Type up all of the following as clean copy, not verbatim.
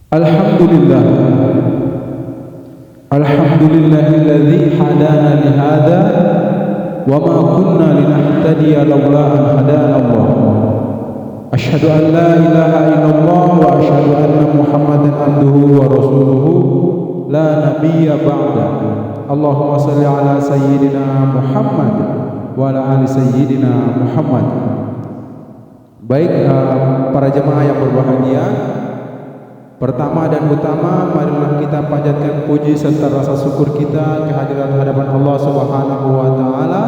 Alhamdulillah, alhamdulillahilladzi hadana li hadza wa ma kunna linahtadiya laula an hadana Allah. Asyhadu an la ilaha illallah wa asyhadu anna Muhammadan abduhu wa rasuluhu la nabiyya ba'da. Allahumma shalli ala sayyidina Muhammad wa ala ali sayyidina Muhammad. Baik, para jemaah yang berbahagia, pertama dan utama, marilah kita panjatkan puji serta rasa syukur kita kehadiran hadapan Allah Subhanahu wa taala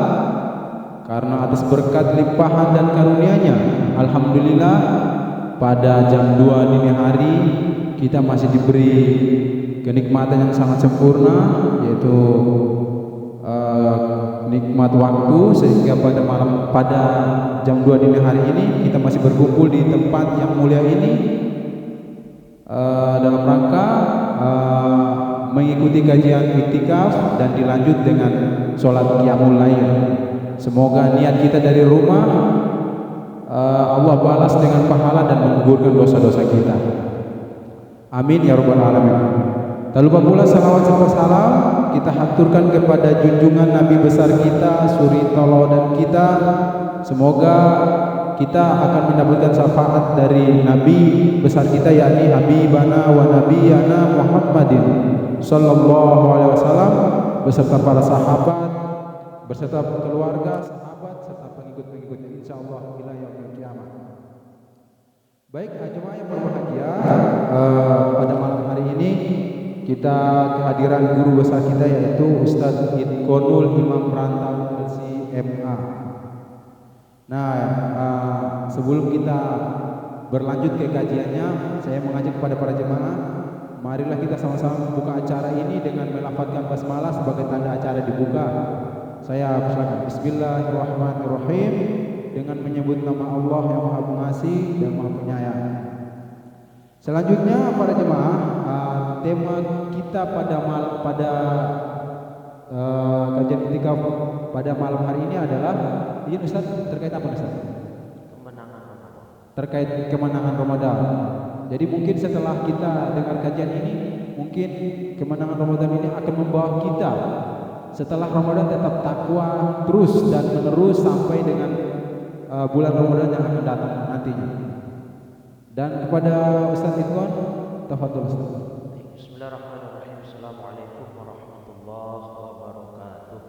karena atas berkat limpahan dan karunia-Nya. Alhamdulillah, pada jam 2 dini hari kita masih diberi kenikmatan yang sangat sempurna, yaitu nikmat waktu, sehingga pada jam 2 dini hari ini kita masih berkumpul di tempat yang mulia ini dalam rangka mengikuti kajian iktikaf dan dilanjut dengan sholat qiyamul lail. Semoga niat kita dari rumah Allah balas dengan pahala dan menggugurkan dosa-dosa kita. Amin ya rabbal alamin. Tak lupa pula salawat serta salam kita haturkan kepada junjungan Nabi besar kita, suri tauladan kita. Semoga kita akan mendapatkan syafaat dari Nabi besar kita, yakni Habibana wa Nabiyana Muhammadin sallallahu alaihi wasallam, beserta para sahabat, beserta keluarga, sahabat, serta pengikut-pengikutnya insyaallah ila yaumil qiyamah. Baik, jemaah yang berbahagia, pada malam hari ini kita kehadiran guru besar kita, yaitu Ustadz Itqonul Imam Rantau LC.MA. Nah, sebelum kita berlanjut ke kajiannya, saya mengajak kepada para jemaah, marilah kita sama-sama membuka acara ini dengan melafadzkan basmalah sebagai tanda acara dibuka. Saya persilakan. Bismillahirrahmanirrahim, dengan menyebut nama Allah yang Maha Pengasih dan Maha Penyayang. Selanjutnya para jemaah, tema kita pada kajian iktikaf pada malam hari ini adalah, ini Ustaz, terkait apa Ustaz? Kemenangan Ramadan. Terkait kemenangan Ramadan. Jadi mungkin setelah kita dengar kajian ini, mungkin kemenangan Ramadan ini akan membawa kita setelah Ramadan tetap takwa terus dan menerus sampai dengan bulan Ramadan yang akan datang nantinya. Dan kepada Ustaz Itqon, tafadhol Ustaz. Bismillahirrahmanirrahim. Assalamualaikum warahmatullahi wabarakatuh.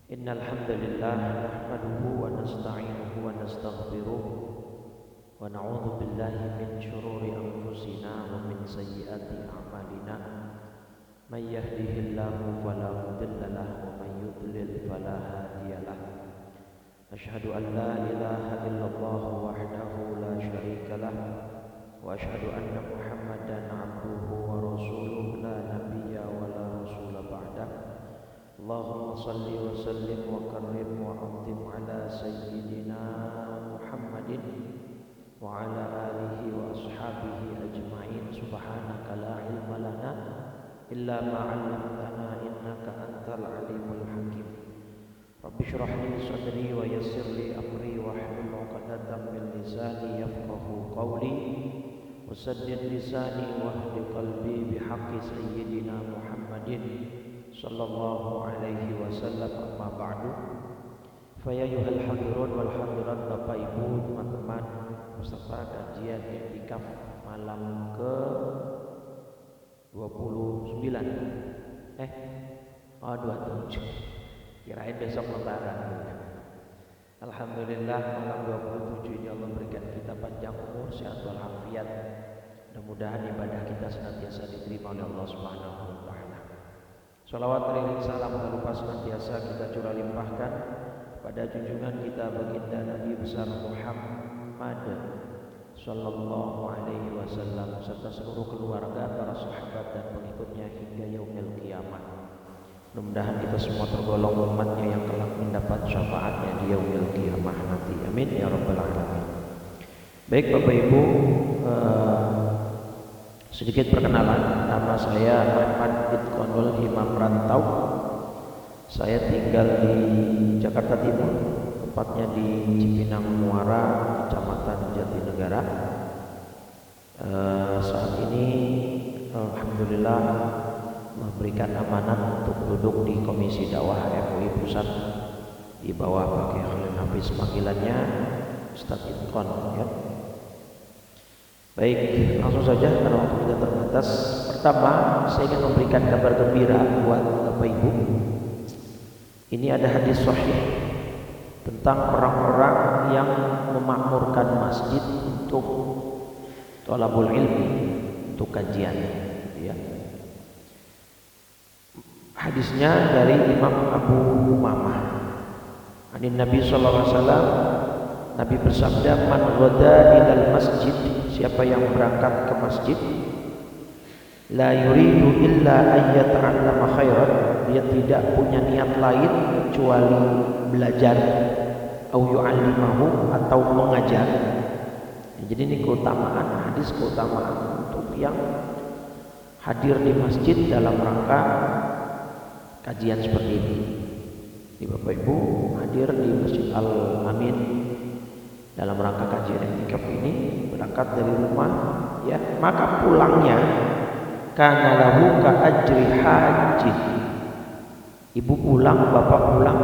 Innal hamdalillah nahmaduhu wa nasta'inuhu wa nastaghfiruh wa na'udzu billahi min shururi anfusina wa min sayyiati a'malina. May yahdihillahu fala mudilla lahu wa may yudlil fala hadiya lahu. Asyhadu an la ilaha illallah wahdahu la syarika lah wa asyhadu anna Muhammadan abduhu wa rasuluhu la nabiyya wa la rasula ba'dah. Allahumma salli wa sallim wa karrim wa azim ala sayyidina Muhammadin wa ala alihi wa ashabihi ajma'in. Subhanaka la ilma lana illa ma 'allamtana innaka antal alimul hakim. Rabbi shrah li sadri wa yassir li amri wa hlul 'uqdatam min lisani yafqahu qawli wa saddid lisani wa hdi qalbi bihaqqi sayyidina Muhammadin sallallahu alaihi wasallam. Amma ba'du. Fa ya ayyuhal hadirun wal hadirat, Bapak Ibu, teman-teman peserta kajian iktikaf malam ke 29 27, kirain besok lebaran. Alhamdulillah, malam 27 ini Allah berikan kita panjang umur, sehat walafiat. Mudah-mudahan ibadah kita senantiasa diterima oleh Allah Subhanahu wa taala. Shalawat beriring salam tak lupa senantiasa kita curah limpahkan pada junjungan kita baginda Nabi besar Muhammad sallallahu alaihi wasallam serta seluruh keluarga, para sahabat dan pengikutnya hingga yaumil qiyamah. Mudah-mudahan kita semua tergolong umatnya yang kelak mendapat syafaatnya di yaumil qiyamah nanti. Amin ya rabbal alamin. Baik Bapak Ibu, sedikit perkenalan. Nama saya Ahmad Itqonul Imam Rantau. Saya tinggal di Jakarta Timur, tepatnya di Cipinang Muara, Kecamatan Jatinegara. Saat ini alhamdulillah memberikan amanat untuk duduk di Komisi Dakwah MUI Pusat di bawah Pak Kiai Khalil Hafiz, panggilannya Ustadz Itqon ya. Baik, langsung saja karena waktu kita terbatas. Pertama, saya ingin memberikan kabar gembira buat Bapak Ibu. Ini ada hadis sahih tentang orang-orang yang memakmurkan masjid untuk thalabul ilmi, untuk kajian ya. Hadisnya dari Imam Abu Umamah. Ani Nabi sallallahu alaihi wasallam, Nabi bersabda, "Man ghada ilal masjid," siapa yang berangkat ke masjid, "la yuridu illa ayyata'allama khairan," dia tidak punya niat lain kecuali belajar, au yu'allimahu, atau mengajar. Jadi ini keutamaan hadis, keutamaan untuk yang hadir di masjid dalam rangka kajian seperti ini. Di Bapak Ibu hadir di Masjid Al-Amin dalam rangka kajian i'tikaf ini, berangkat dari rumah ya, maka pulangnya kana lahu ka ajri haji. Ibu pulang, bapak pulang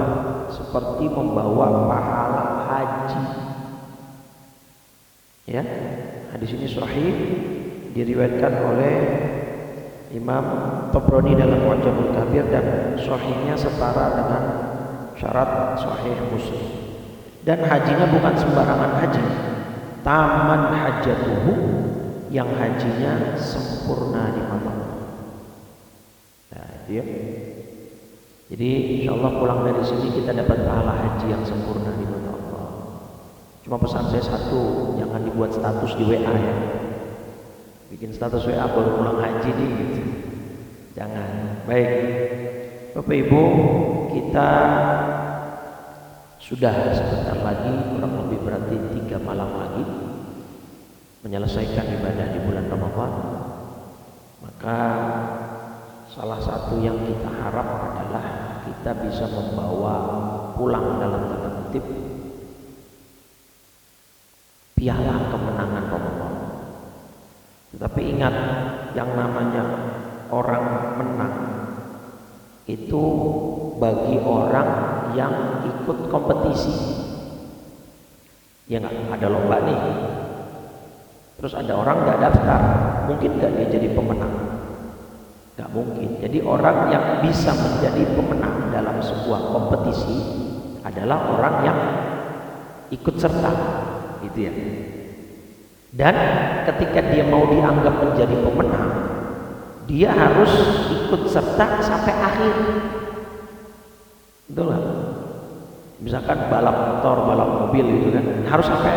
seperti membawa pahala haji. Ya, hadis ini sahih, diriwayatkan oleh Imam Tabrani dalam Mu'jamul Kabir, dan sahihnya setara dengan syarat sahih Muslim. Dan hajinya bukan sembarangan haji, taman hajatuhu, yang hajinya sempurna di mata Allah. Nah, itu ya. Jadi insyaallah pulang dari sini kita dapat pahala haji yang sempurna di mata Allah. Cuma pesan saya satu, jangan dibuat status di WA ya. Bikin status WA baru pulang haji nih gitu. Jangan. Baik, Bapak Ibu, kita sudah sebentar lagi, kurang lebih berarti 3 malam lagi menyelesaikan ibadah di bulan Ramadan. Maka salah satu yang kita harap adalah kita bisa membawa pulang dalam tanda kutip piala kemenangan Ramadan. Tetapi ingat, yang namanya orang menang itu bagi orang yang ikut kompetisi. Ya nggak, ada lomba nih, terus ada orang nggak daftar, mungkin nggak dia jadi pemenang? Nggak mungkin. Jadi orang yang bisa menjadi pemenang dalam sebuah kompetisi adalah orang yang ikut serta, gitu ya. Dan ketika dia mau dianggap menjadi pemenang, dia harus ikut serta sampai akhir. Betul nggak? Misalkan balap motor, balap mobil gitu kan, harus sampai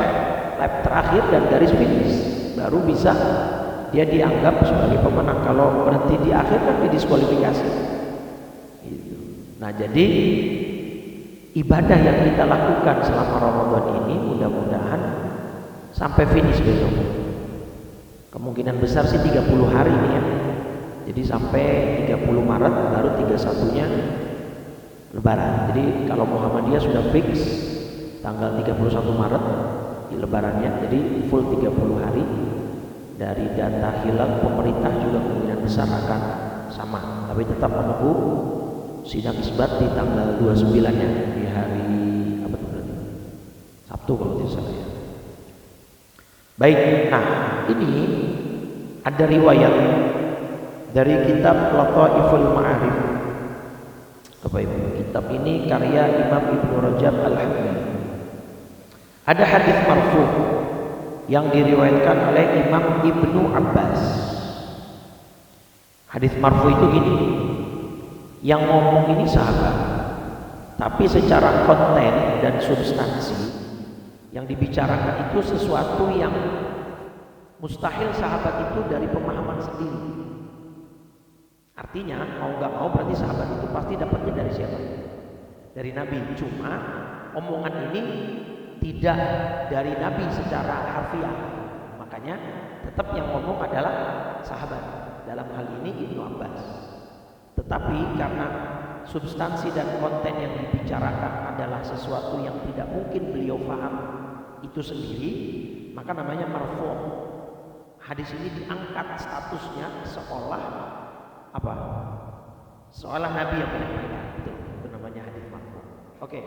lap terakhir dan garis finish, baru bisa dia dianggap sebagai pemenang. Kalau berhenti di akhir kan didiskualifikasi. Gitu. Nah, jadi ibadah yang kita lakukan selama Ramadan ini mudah-mudahan sampai finish besok. Kemungkinan besar sih 30 hari nih ya. Jadi sampai 30 Maret baru 31-nya Lebaran. Jadi kalau Muhammadiyah sudah fix tanggal 31 Maret di Lebarannya. Jadi full 30 hari. Dari data hilal pemerintah juga kemungkinan besar akan sama. Tapi tetap menunggu sidang isbat di tanggal 29-nya, di hari apa itu berarti? Sabtu kalau tidak salah ya. Baik, nah ini ada riwayat dari kitab Lataiful Ma'arif. Bapak Ibu, kitab ini karya Imam Ibnu Rajab Al-Hambali. Ada hadis marfu yang diriwayatkan oleh Imam Ibnu Abbas. Hadis marfu itu gini, yang ngomong ini sahabat, tapi secara konten dan substansi yang dibicarakan itu sesuatu yang mustahil sahabat itu dari pemahaman sendiri. Artinya mau nggak mau berarti sahabat itu pasti dapatnya dari siapa? Dari Nabi. Cuma omongan ini tidak dari Nabi secara harfiah. Makanya tetap yang ngomong adalah sahabat. Dalam hal ini Ibnu Abbas. Tetapi karena substansi dan konten yang dibicarakan adalah sesuatu yang tidak mungkin beliau paham itu sendiri, maka namanya marfu'. hadis ini diangkat statusnya seolah apa? Seolah Nabi yang menyampaikan. Itu namanya hadis marfu. Oke.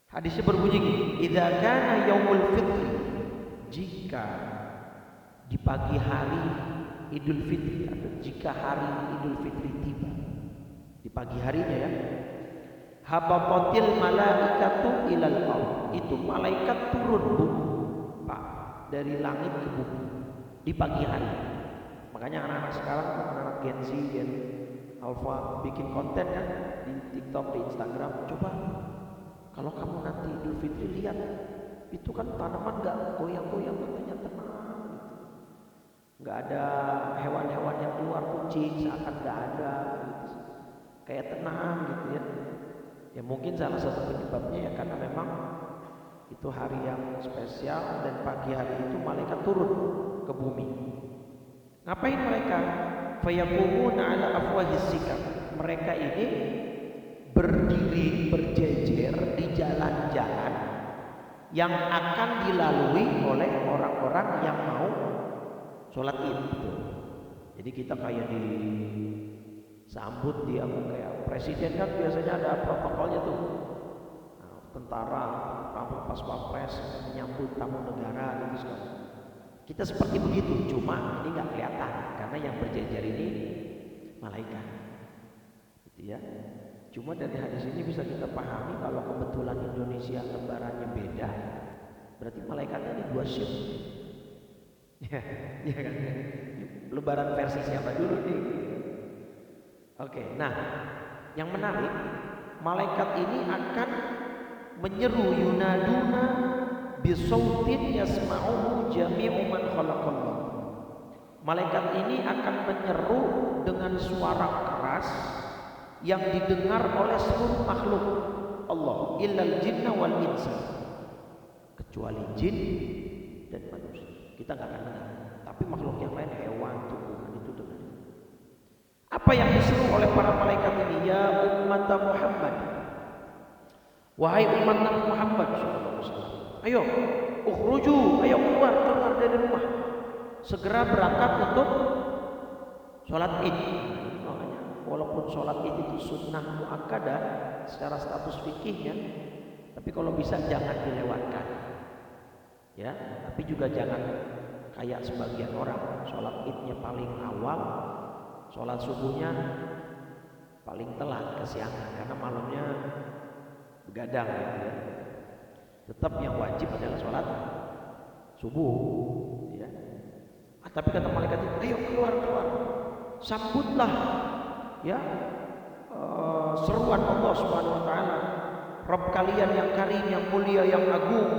Hadisnya berbunyi gini, "Idza kana yaumul fitri," jika di pagi hari Idul Fitri atau jika hari Idul Fitri tiba, di pagi harinya ya, habatil malaikatu ilal ardh, itu malaikat turun Pak dari langit ke bumi di pagi hari. Makanya anak-anak sekarang, anak-anak Gen Z, Gen Alpha bikin konten kan di TikTok, di Instagram. Coba kalau kamu nanti Idul Fitri lihat, itu kan tanaman nggak goyang-goyang, katanya tenang gitu. Nggak ada hewan-hewan yang keluar, kucing seakan nggak ada gitu. Kayak tenang gitu ya. Ya mungkin salah satu penyebabnya ya karena memang itu hari yang spesial dan pagi hari itu malaikat turun ke bumi. Ngapain mereka? Fayaqumuna ala afwahis sikak. Mereka ini berdiri berjejer di jalan-jalan yang akan dilalui oleh orang-orang yang mau sholat Id. Jadi kita kayak disambut di kayak presiden kan biasanya ada protokolnya tuh. Nah, tentara, pas-pampres menyambut tamu negara gitu kan. Kita seperti begitu, cuma ini nggak kelihatan karena yang berjejer ini malaikat. Gitu ya. Cuma dari hadis ini bisa kita pahami kalau kebetulan Indonesia lebarannya beda, berarti malaikatnya ini 2 shift. Ya kan? Lebaran versi siapa dulu nih? Oke, nah yang menarik, malaikat ini akan menyeru yunaduna bisautin yasma'uhu jami'u man khalaqallah. Malaikat ini akan menyeru dengan suara keras yang didengar oleh seluruh makhluk Allah, illal jinna wal insa, kecuali jin dan manusia. Kita nggak akan dengar, tapi makhluk yang lain, hewan, tumbuhan itu dengar. Apa yang disuruh oleh para malaikat ini? Ya umat Muhammad, wahai umat Nabi Muhammad sallallahu alaihi wasallam, ayo ukhruju, ayo keluar dari rumah, segera berangkat untuk sholat Id. Walaupun sholat Id itu sunnah muakkadah secara status fikihnya, tapi kalau bisa jangan dilewatkan. Ya, tapi juga jangan kayak sebagian orang sholat Idnya paling awal, sholat subuhnya paling telat kesiangan karena malamnya begadang gitu ya. Tetap yang wajib adalah sholat subuh ya. Tapi kata malaikat itu, ayo keluar, sambutlah ya seruan Allah Subhanahu wa taala, Rabb kalian yang karim, yang mulia, yang agung,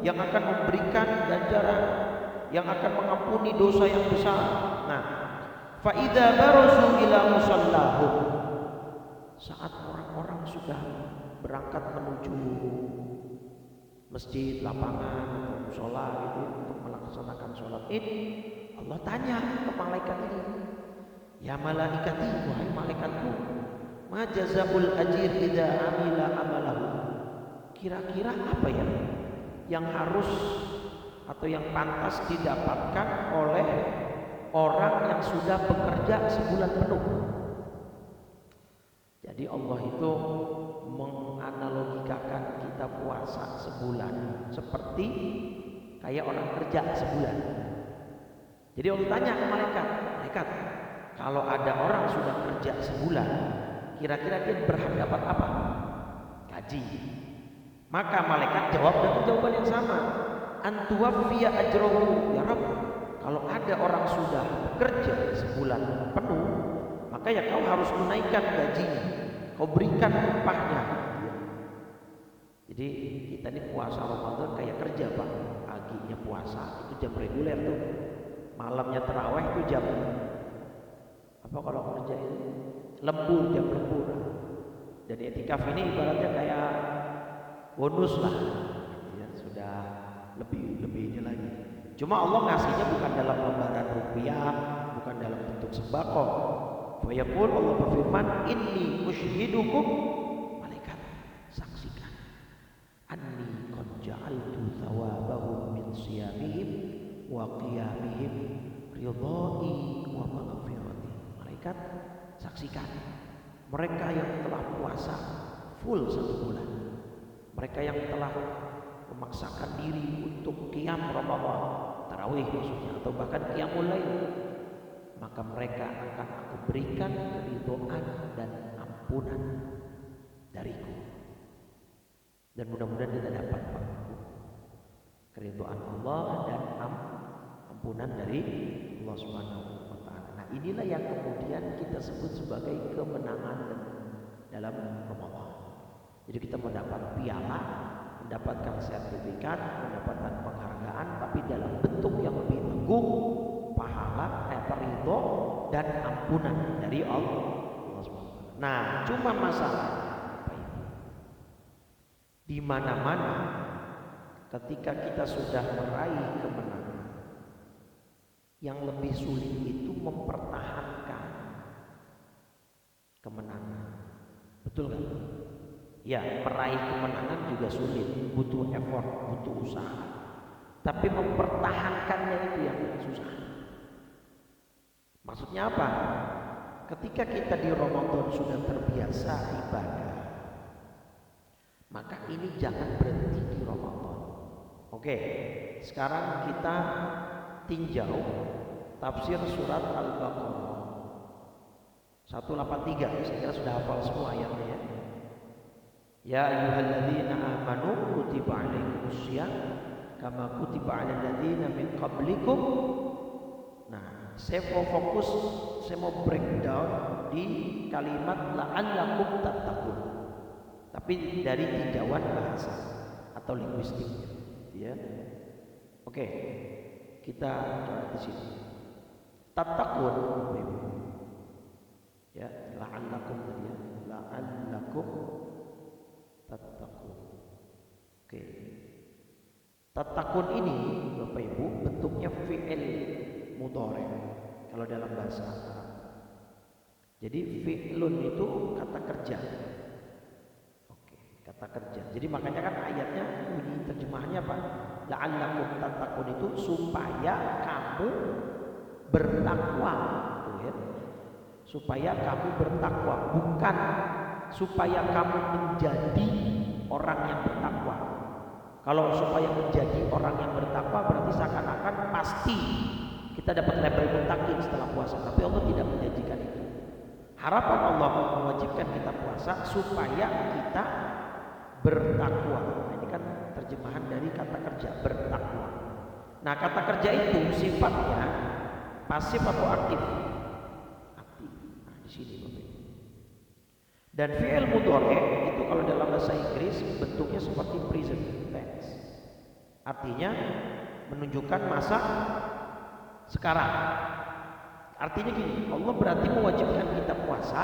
yang akan memberikan ganjaran, yang akan mengampuni dosa yang besar. Nah, fa idza barazu ila musallahum, saat orang-orang sudah berangkat menuju masjid, lapangan atau mushola gitu untuk melaksanakan sholat Id, Allah tanya ke malaikat ini, ya malaikati, wahai malaikatku, ma jazaul ajir idza amila amalahu, kira-kira apa ya yang harus atau yang pantas didapatkan oleh orang yang sudah bekerja sebulan penuh. Jadi Allah itu menganalogikakan kita puasa sebulan seperti kayak orang kerja sebulan. Jadi Allah tanya ke malaikat, kalau ada orang sudah kerja sebulan, kira-kira dia berhak dapat apa? Gaji. Maka malaikat jawab dengan jawaban yang sama, antuwaffiya ajrahu ya Rabb. Kalau ada orang sudah bekerja sebulan penuh, maka ya kau harus tunaikan gajinya, kau berikan upahnya. Jadi kita ini puasa Ramadan kayak kerja Pak. Paginya puasa itu jam reguler tuh, malamnya tarawih itu jam apa kalau kerja ini lembur, jam lembur. Dan i'tikaf ini ibaratnya kayak bonus lah ya, sudah lebih lagi. Cuma Allah ngasihnya bukan dalam lembaran rupiah, bukan dalam bentuk sembako. Fayaqul, Allah berfirman, inni usyhidukum, malaikat saksikan, anni qad ja'altu thawabahum min siyamihim wa qiyamihim ridhai wa maghfirati. Malaikat, saksikan mereka yang telah puasa full 1 bulan, mereka yang telah memaksakan diri untuk qiyam Ramadan, tarawih maksudnya, atau bahkan qiyamul lail, maka mereka akan aku berikan keridhaan dan ampunan dariku. Dan mudah-mudahan kita dapat keridhaan Allah dan ampunan dari Allah Subhanahu wa taala. Nah, inilah yang kemudian kita sebut sebagai kemenangan dalam Ramadan. Jadi kita mendapat piala, mendapatkan sertifikat, mendapatkan penghargaan, tapi dalam bentuk yang lebih agung, pahala, ridho dan ampunan dari Allah Subhanahu wa taala. Nah, cuma masalah di mana-mana ketika kita sudah meraih kemenangan, yang lebih sulit itu mempertahankan kemenangan. Betul kan? Ya, meraih kemenangan juga sulit, butuh effort, butuh usaha. Tapi mempertahankannya itu yang susah. Maksudnya apa? Ketika kita di Ramadan sudah terbiasa ibadah, maka ini jangan berhenti di Ramadan. Oke, sekarang kita tinjau tafsir surat Al-Baqarah 183. Saya kira sudah hafal semua ayatnya ya. Ya ayyuhalladzina amanu kutiba alaikumussyam kama kutiba alal ladzina min qablikum. Nah, saya mau fokus, saya mau breakdown di kalimat la'allakum tattaqun. Tapi dari tinjauan bahasa atau linguistiknya, ya. Oke, kita coba di sini. Tattaqun, ya, la'allakum tadi ya, la'allakum tattaqun. Oke, tattaqun ini Bapak Ibu bentuknya fi'il mudhari kalau dalam bahasa Arab. Jadi fi'lun itu kata kerja. Kata kerja. Jadi makanya kan ayatnya bunyi terjemahannya apa? La'allakum tattaqun itu supaya kamu bertakwa, ya. Supaya kamu bertakwa, bukan supaya kamu menjadi orang yang bertakwa. Kalau supaya menjadi orang yang bertakwa berarti seakan-akan pasti kita dapat label muttaqin setelah puasa, tapi Allah tidak menjanjikan itu. Harapan Allah mewajibkan kita puasa supaya kita bertakwa. Nah, ini kan terjemahan dari kata kerja bertakwa. Nah, kata kerja itu sifatnya pasif atau aktif? Aktif. Nah, di sini Bapak Ibu. Dan fi'il mudhari itu kalau dalam bahasa Inggris bentuknya seperti present tense. Artinya menunjukkan masa sekarang. Artinya gini, Allah berarti mewajibkan kita puasa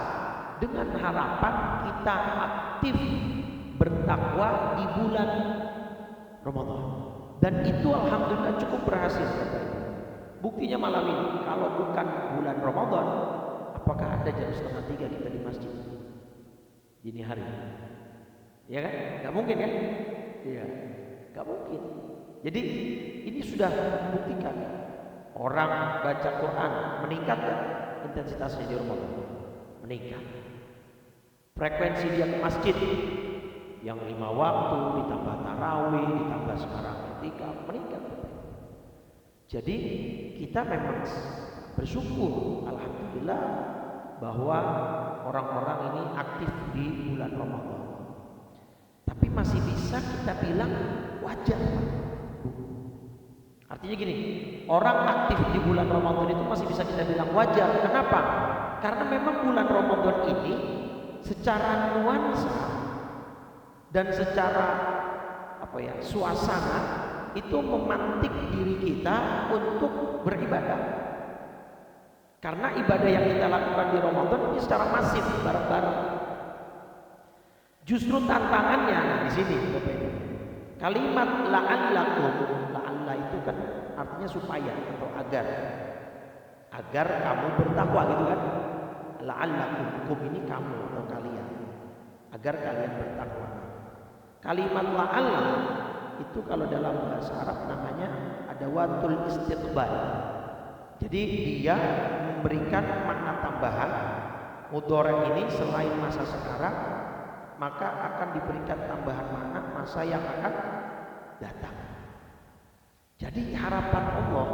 dengan harapan kita aktif bertakwa di bulan Ramadan. Dan itu alhamdulillah cukup berhasil. Buktinya malam ini, kalau bukan bulan Ramadan, apakah ada jam 2:30 kita di masjid dini hari? Ya kan? Gak mungkin kan? Iya, gak mungkin. Jadi ini sudah membuktikan orang baca Quran meningkat kan intensitasnya di Ramadan? Meningkat. Frekuensi dia ke masjid yang 5 waktu ditambah tarawih ditambah sekarang ketika meningkat. Jadi kita memang bersyukur alhamdulillah bahwa orang-orang ini aktif di bulan Ramadan. Tapi masih bisa kita bilang wajar. Artinya gini, orang aktif di bulan Ramadan itu masih bisa kita bilang wajar. Kenapa? Karena memang bulan Ramadan ini secara nuansa dan secara suasana itu memantik diri kita untuk beribadah. Karena ibadah yang kita lakukan di Ramadan ini secara masif bareng-bareng. Justru tantangannya di sini Bapak Ibu. Kalimat la'allakum, la'alla itu kan artinya supaya atau agar kamu bertakwa gitu kan. La'allakum, hukum ini kamu atau kalian, agar kalian bertakwa. Kalimat la'alla itu kalau dalam bahasa Arab namanya adawatul istiqbal. Jadi dia memberikan makna tambahan. Mudhari ini selain masa sekarang, maka akan diberikan tambahan makna masa yang akan datang. Jadi harapan Allah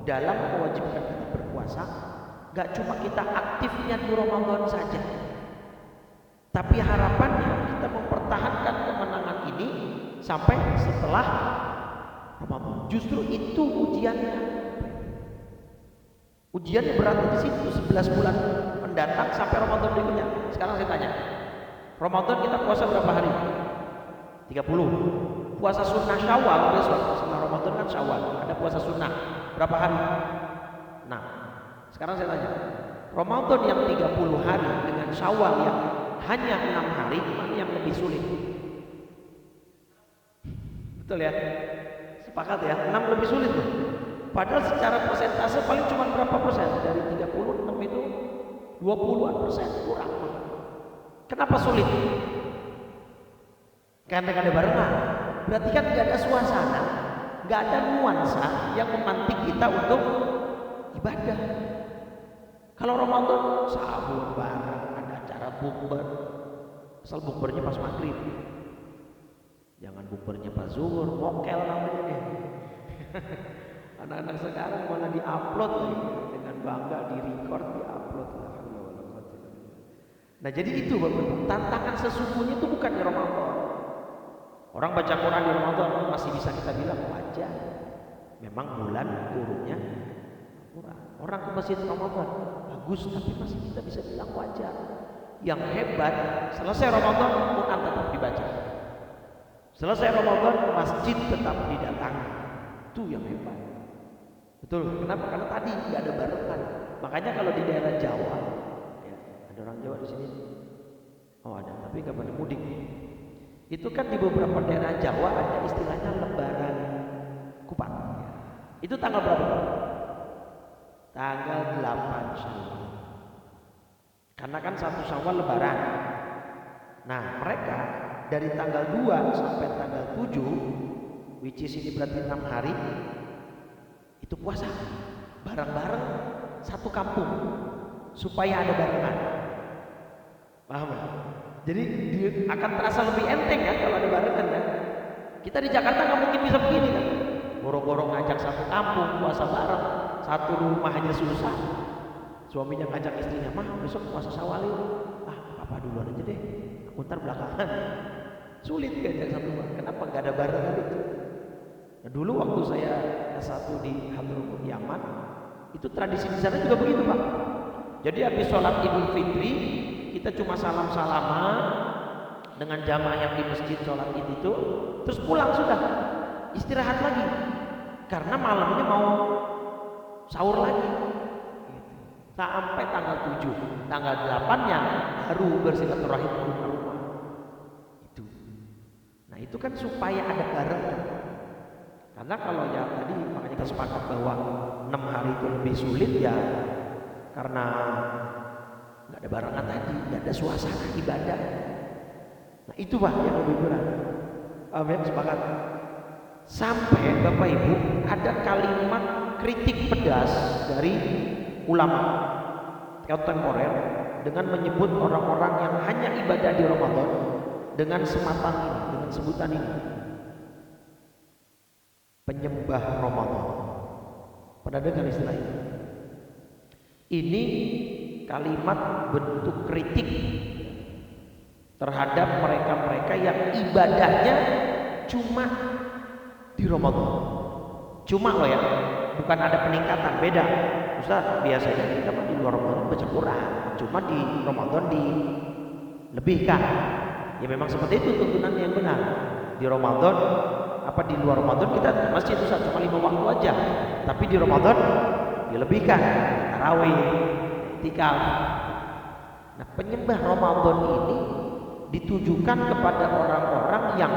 dalam mewajibkan kita berpuasa, gak cuma kita aktifnya di Ramadan saja, tapi harapannya kita mempertahankan kemenangan ini sampai setelah Ramadan. Justru itu ujiannya. Ujiannya berarti di situ 11 bulan mendatang sampai Ramadan berikutnya. Sekarang saya tanya, Ramadan kita puasa berapa hari? 30. Puasa sunnah Syawal besok setelah Ramadan kan Syawal, ada puasa sunnah berapa hari? Nah, sekarang saya tanya, Ramadan yang 30 hari dengan Syawal yang hanya 6 hari, mana yang lebih sulit? Betul ya? Sepakat ya? 6 lebih sulit loh. Padahal secara persentase paling cuma berapa persen? Dari 36 itu 20-an persen kurang. Kenapa sulit? Karena gak ada barengan. Berarti kan gak ada suasana, gak ada nuansa yang memantik kita untuk ibadah. Kalau Ramadan sahur bareng, ada acara bukber. Asal bukbernya pas maghrib, jangan bukbernya pas zuhur, mokel namanya deh. Anak-anak sekarang malah diupload lagi dengan bangga, di-record, di-upload. Nah jadi itu Bapak, tantangan sesungguhnya itu bukan di Ramadan. Orang baca Quran di Ramadan masih bisa kita bilang wajar. Memang bulan turunnya Quran. Orang ke masjid Ramadan bagus, tapi masih kita bisa bilang wajar. Yang hebat, selesai Ramadan Quran tetap dibaca. Selesai Ramadan masjid tetap didatangi. Itu yang hebat. Betul. Kenapa? Karena tadi nggak ada barengan. Makanya kalau di daerah Jawa, ya, ada orang Jawa di sini. Oh ada, tapi nggak pada mudik. Itu kan di beberapa daerah Jawa ada istilahnya Lebaran Kupat. Ya. Itu tanggal berapa? Tanggal 8 Syawal. Karena kan 1 Syawal Lebaran. Nah mereka dari tanggal 2 sampai tanggal 7, which is ini berarti 6 hari, itu puasa bareng-bareng satu kampung supaya ada barengan. Paham ya? Jadi akan terasa lebih enteng kan kalau ada barengan kan. Kita di Jakarta nggak mungkin bisa begini kan. Boro-boro ngajak satu kampung puasa bareng, satu rumah aja susah. Suaminya ngajak istrinya, mah besok puasa Syawal yuk. Ah, papa duluan aja deh, aku ntar belakangan. Sulit ngajak satu rumah. Kenapa nggak ada barengan itu? Nah, dulu waktu saya S1 di Hadrumut Yaman, itu tradisi di sana juga begitu Pak. Jadi habis sholat Idul Fitri, kita cuma salam-salaman dengan jamaah yang di masjid sholat Id itu, terus pulang sudah, istirahat lagi, karena malamnya mau sahur lagi. Sampai tanggal 7, tanggal 8-nya baru bersilaturahim ke rumah-rumah. Itu. Nah itu kan supaya ada barengan. Karena kalau ya tadi makanya kita sepakat bahwa 6 hari itu lebih sulit ya karena nggak ada barengan tadi, nggak ada suasana ibadah. Nah itu Pak yang lebih berat. Amin, sepakat. Sampai Bapak Ibu ada kalimat kritik pedas dari ulama kontemporer dengan menyebut orang-orang yang hanya ibadah di Ramadan dengan sematan ini, dengan sebutan ini. Penyembah Ramadan. Pernah dengar istilah ini? Ini kalimat bentuk kritik terhadap mereka-mereka yang ibadahnya cuma di Ramadan. Cuma loh ya, bukan ada peningkatan, beda. Ustaz, biasanya kita di luar Ramadan baca Quran, cuma di Ramadan dilebihkan. Ya memang seperti itu tuntunan yang benar. Di Ramadan di luar Ramadan kita masjid itu cuma 5 waktu aja, tapi di Ramadan dilebihkan, tarawih, i'tikaf. Nah penyembah Ramadan ini ditujukan kepada orang-orang yang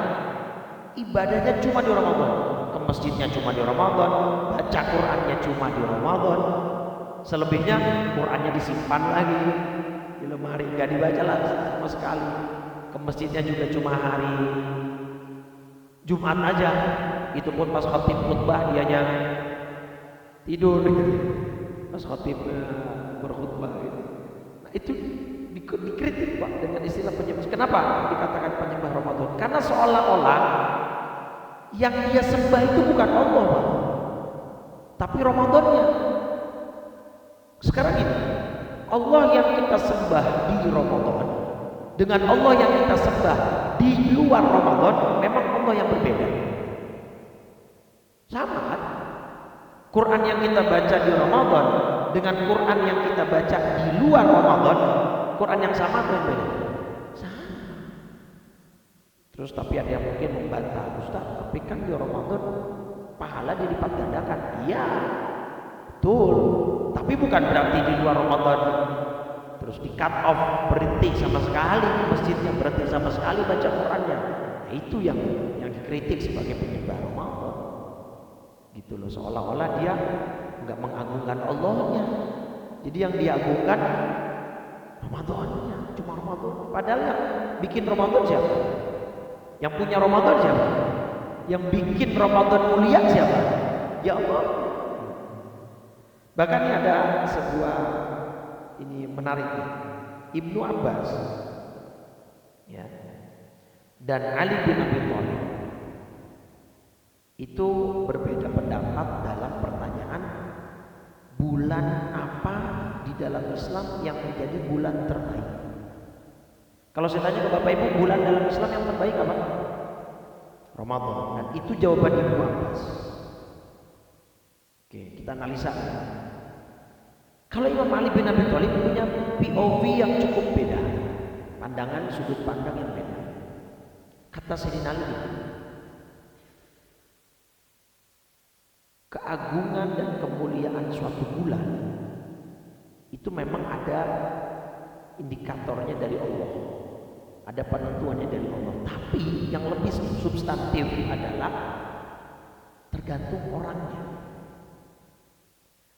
ibadahnya cuma di Ramadan, ke masjidnya cuma di Ramadan, baca Qurannya cuma di Ramadan, selebihnya Qurannya disimpan lagi di lemari, nggak dibaca lagi sama sekali, ke masjidnya juga cuma hari Jumat aja, itu pun pas khatib khutbah dianya tidur. pas khotib berkhutbah gitu. Nah, itu dikritik Pak dengan istilah penyembah. Kenapa dikatakan penyembah Ramadan? Karena seolah-olah yang dia sembah itu bukan Allah Pak, tapi Ramadannya. Sekarang ini Allah yang kita sembah di Ramadan dengan Allah yang kita sembah di luar Ramadan memang Allah yang berbeda. Sama kan? Quran yang kita baca di Ramadan dengan Quran yang kita baca di luar Ramadan, Quran yang sama atau yang beda? Sama. Terus tapi ada yang mungkin membantah, Ustaz, tapi kan di Ramadan pahala dilipat gandakan. Iya, betul. Tapi bukan berarti di luar Ramadan terus di cut off, berhenti sama sekali masjidnya, berhenti sama sekali baca Qurannya. Nah, itu yang dikritik sebagai penyembah Ramadan. Gitu loh, seolah-olah dia nggak mengagungkan Allahnya. Jadi yang diagungkan Ramadannya, cuma Ramadan. Padahal yang bikin Ramadan siapa? Yang punya Ramadan siapa? Yang bikin Ramadan mulia siapa? Ya Allah. Bahkan ini ada sebuah ini menarik nih. Ibnu Abbas ya, dan Ali bin Abi Thalib itu berbeda pendapat dalam pertanyaan bulan apa di dalam Islam yang menjadi bulan terbaik. Kalau saya tanya ke Bapak Ibu, bulan dalam Islam yang terbaik apa? Ramadan. Dan itu jawaban Ibnu Abbas. Oke, kita analisa. Kalau Imam Ali bin Abi Thalib punya POV yang cukup beda, pandangan sudut pandang yang beda. Kata Sayyidina Ali, keagungan dan kemuliaan suatu bulan itu memang ada indikatornya dari Allah, ada penentuannya dari Allah. Tapi yang lebih substantif adalah tergantung orangnya.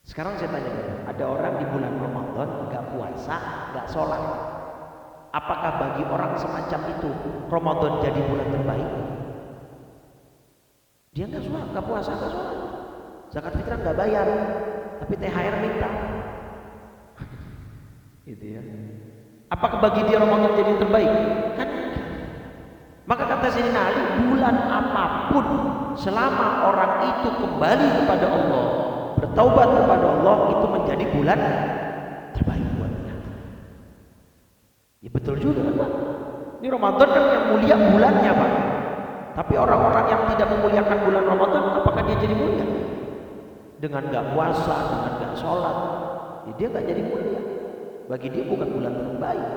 Sekarang saya tanya, ada orang di bulan Ramadan gak puasa, gak sholat. Apakah bagi orang semacam itu Ramadan jadi bulan terbaik? Dia gak sholat, gak puasa, gak sholat. Zakat fitrah gak bayar, tapi THR minta. Gitu ya. Apakah bagi dia Ramadan jadi terbaik? Kan. Maka kata Sayyidina Ali, bulan apapun selama orang itu kembali kepada Allah, bertaubat kepada Allah, itu menjadi bulan terbaik buatnya. Ya betul juga kan Pak. Ini Ramadan kan yang mulia bulannya Pak. Tapi orang-orang yang tidak memuliakan bulan Ramadan, apakah dia jadi mulia? Dengan gak puasa, dengan gak sholat, ya dia gak jadi mulia. Bagi dia bukan bulan terbaik.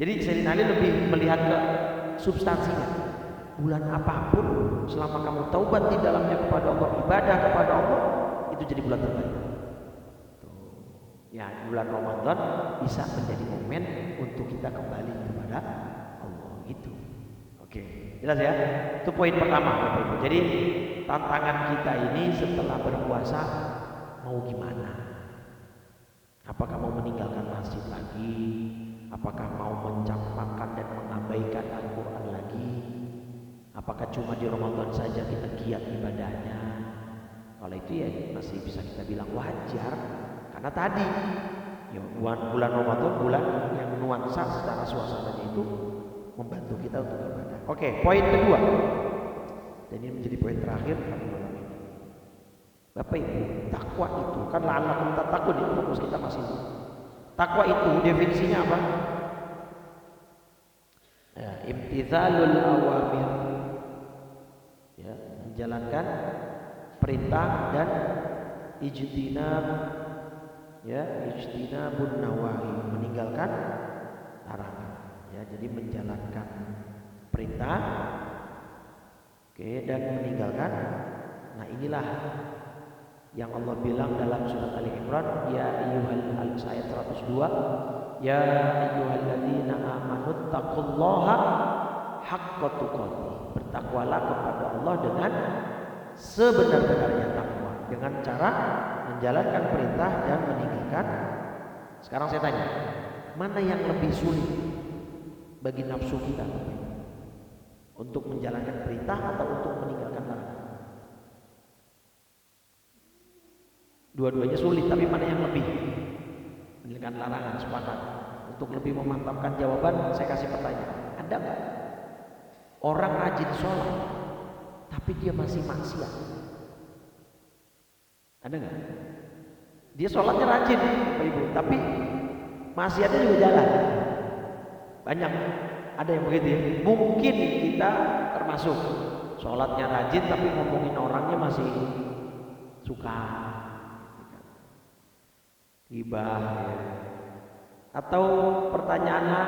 Jadi Sayyidina Ali lebih melihat ke substansinya. Bulan apapun selama kamu taubat di dalamnya kepada Allah, ibadah kepada Allah, itu jadi bulan terbaik. Ya, bulan Ramadan bisa menjadi momen untuk kita kembali kepada Allah gitu. Oke, jelas ya? Itu poin pertama Bapak Ibu. Jadi tantangan kita ini setelah berpuasa mau gimana? Apakah mau meninggalkan masjid lagi? Apakah mau mencampakkan dan mengabaikan Al-Quran lagi? Apakah cuma di Ramadan saja kita giat ibadahnya? Kalau itu ya masih bisa kita bilang wajar, karena tadi ya, bulan Ramadan bulan yang nuansa secara suasananya itu membantu kita untuk beribadah. Oke, poin kedua, dan ini menjadi poin terakhir pada malam ini. Bapak Ibu, takwa itu kan la'allakum tattaqun, itu fokus kita masih. Takwa itu definisinya apa? Ya, imtithalul awamir, ya, menjalankan perintah dan ijtinab, ya, ijtinabun nawahi, meninggalkan larangan. Ya, jadi menjalankan perintah, oke, dan meninggalkan. Nah, inilah yang Allah bilang dalam surat Ali Imran, ya ayyuhal ayat 102, ya ayyuhalladzina amanu taqullaha haqqa tuqatih. Bertakwalah kepada Allah dengan sebenar-benarnya takwa, dengan cara menjalankan perintah dan meninggalkan. Sekarang saya tanya, mana yang lebih sulit bagi nafsu kita untuk menjalankan perintah atau untuk meninggalkan larangan? Dua-duanya sulit, tapi mana yang lebih? Meninggalkan larangan, sepakat. Untuk lebih memantapkan jawaban, saya kasih pertanyaan. Ada nggak orang rajin sholat, tapi dia masih maksiat? Ada nggak? Dia sholatnya rajin, Bapak Ibu, tapi maksiatnya juga jalan. Banyak. Ada yang begitu ya. Mungkin kita termasuk sholatnya rajin, tapi ngomongin orangnya masih suka ghibah ya. Atau pertanyaannya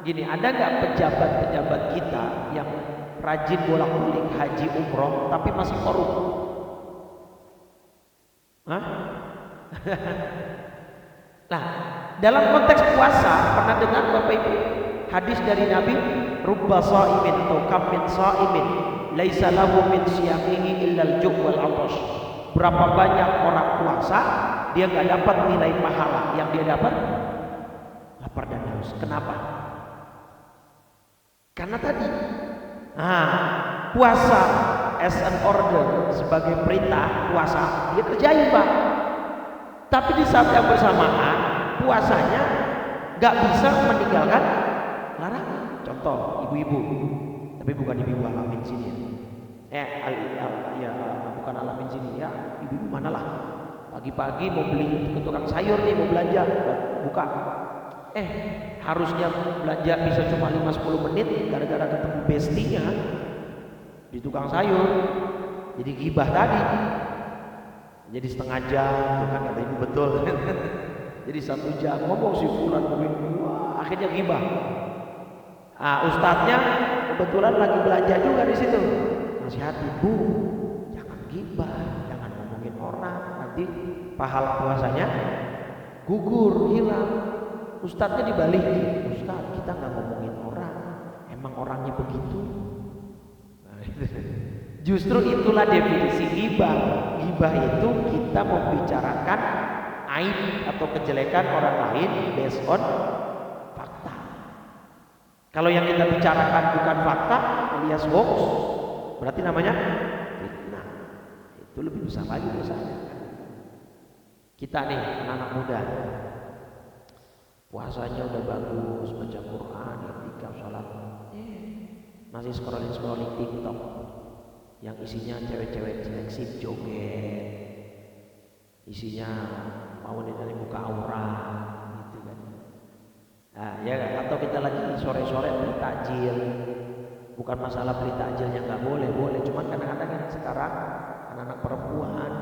gini, ada nggak pejabat-pejabat kita yang rajin bolak-balik haji umroh tapi masih korup? Hah? Nah, dalam konteks puasa pernah dengar Bapak Ibu hadis dari Nabi, rubba sha'imin atau kam min sha'imin laisa lahu min siyamihi illa al-ju' wal 'atash. Berapa banyak orang puasa dia nggak dapat nilai pahala, yang dia dapat lapar dan haus. Kenapa? Karena tadi puasa as an order, sebagai perintah puasa dia kerjain Pak, tapi di saat yang bersamaan puasanya nggak bisa meninggalkan larangan. Contoh ibu-ibu, tapi bukan ibu-ibu alamin sini ya, bukan alamin sini ya, ibu-ibu manalah pagi-pagi mau beli ke tukang sayur nih, mau belanja, buka harusnya belanja bisa cuma 5-10 menit, gara-gara ketemu bestinya di tukang sayur jadi gibah tadi, jadi setengah jam kan, kata ibu betul. Jadi 1 jam ngomong si fulan begini, wah, akhirnya gibah. Ustadznya kebetulan lagi belanja juga di situ, nasihati, Bu, jangan gibah, jangan ngomongin orang, nanti pahala puasanya gugur, hilang. Ustadznya dibalikin, Ustadz kita nggak ngomongin orang, emang orangnya begitu. Justru itulah definisi ghibah. Ghibah itu kita membicarakan aib atau kejelekan orang lain based on fakta. Kalau yang kita bicarakan bukan fakta alias hoax, berarti namanya fitnah. Itu lebih besar lagi dosanya. Kita nih anak-anak muda, puasanya udah bagus, baca Quran, i'tikaf, salat, masih scrolling TikTok yang isinya cewek-cewek seksi joget, isinya mau dari muka aurat gitu kan. Ya, atau kita lagi sore-sore beli takjil. Bukan masalah beli takjilnya nggak boleh, cuman kadang-kadang kan sekarang anak-anak perempuan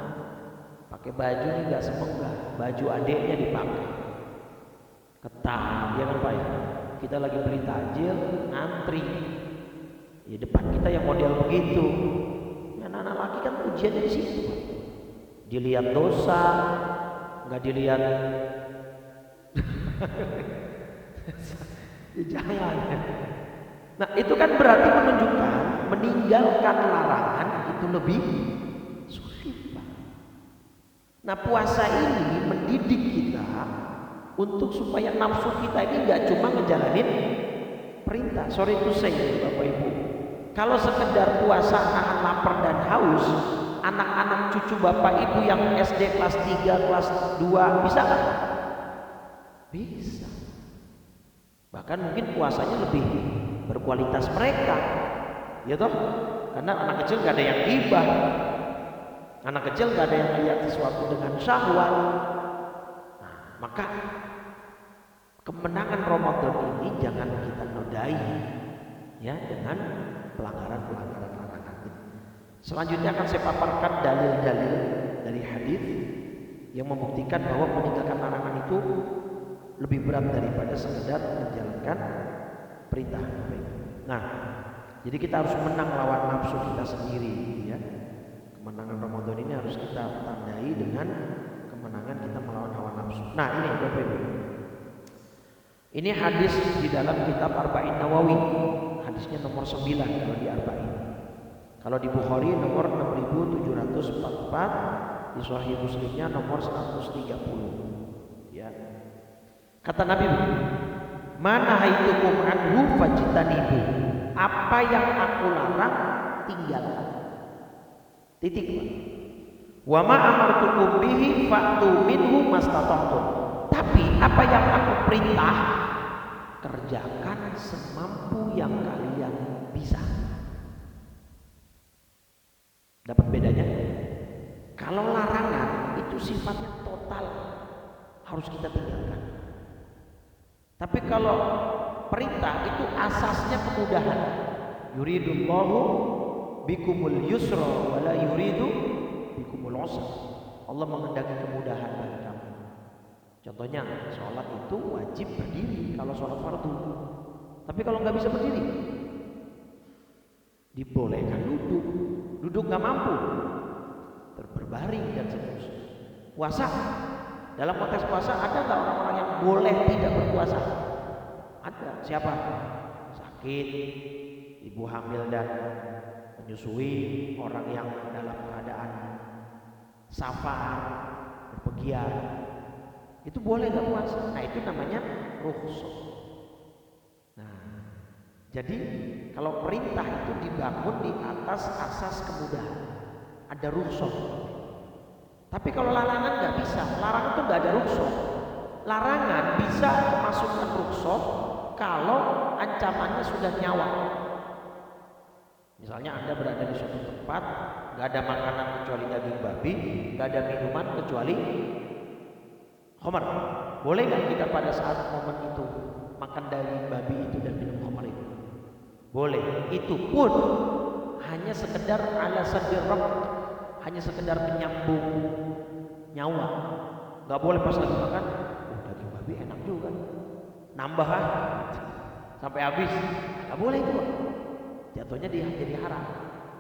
pakai baju ini nggak semenggah, baju adiknya dipakai ketat, ya kan Pak ya? Kita lagi beli takjil, ngantri di depan kita yang model begitu. Anak-anak laki kan ujiannya di situ, Pak. Dilihat dosa, nggak dilihat. Jangan. Nah itu kan berarti menunjukkan meninggalkan larangan itu lebih sulit, Pak. Nah puasa ini mendidik kita untuk supaya nafsu kita ini nggak cuma ngejalanin perintah. Sorry to say Bapak Ibu, kalau sekedar puasa nahan lapar dan haus, anak-anak cucu Bapak Ibu yang SD kelas 3, kelas 2 bisa nggak? Bisa. Bahkan mungkin puasanya lebih berkualitas mereka, ya toh? Karena anak kecil nggak ada yang ghibah, anak kecil nggak ada yang lihat sesuatu dengan syahwat. Nah, maka kemenangan Ramadan ini jangan kita nodai ya dengan pelanggaran-pelanggaran larangan. Selanjutnya akan saya paparkan dalil-dalil dari hadis yang membuktikan bahwa meninggalkan larangan itu lebih berat daripada sekedar menjalankan perintah. Nah, jadi kita harus menang lawan nafsu kita sendiri ya. Kemenangan Ramadan ini harus kita tandai dengan kemenangan kita melawan hawa nafsu. Nah, ini Bapak Ibu. Ini hadis di dalam kitab Arba'in Nawawi. Hadisnya nomor 9 kalau di Arba'in. Kalau di Bukhari nomor 6744, di Sahih Muslimnya nomor 130. Ya. Kata Nabi, "Mana haitukum anhu fajtanibu." Apa yang aku larang tinggalkan. Titik. Wa ma amartukum bihi mastata'tum. Tapi apa yang aku perintah, kerjakan semampu yang kalian bisa. Dapat bedanya? Kalau larangan itu sifatnya total, harus kita tinggalkan. Tapi kalau perintah itu asasnya kemudahan. Yuridullahu bikumul yusra wa la yuridu bikumul usra. Allah menghendaki kemudahan bagi kamu. Contohnya, sholat itu wajib berdiri kalau sholat fardu. Tapi kalau nggak bisa berdiri, dibolehkan duduk. Duduk nggak mampu, berbaring dan seterusnya. Puasa, dalam konteks puasa ada nggak orang-orang yang boleh tidak berpuasa? Ada. Siapa? Sakit, ibu hamil dan menyusui, orang yang dalam keadaan safar, berpergian, itu boleh nggak puasa? Nah itu namanya rukhsah. Nah, jadi kalau perintah itu dibangun di atas asas kemudahan, ada rukhsah. Tapi kalau larangan nggak bisa, larangan itu nggak ada rukhsah. Larangan bisa memasukkan rukhsah kalau ancamannya sudah nyawa. Misalnya Anda berada di suatu tempat, nggak ada makanan kecuali daging babi, nggak ada minuman kecuali khamar. Boleh nggak kita pada saat momen itu makan daging babi itu dan minum khamar itu? Boleh. Itu pun hanya sekedar ala sadirrak, hanya sekedar menyambung nyawa. Nggak boleh pas lagi makan, daging babi enak juga, nambah sampai habis. Nggak boleh itu, jatuhnya dia jadi haram.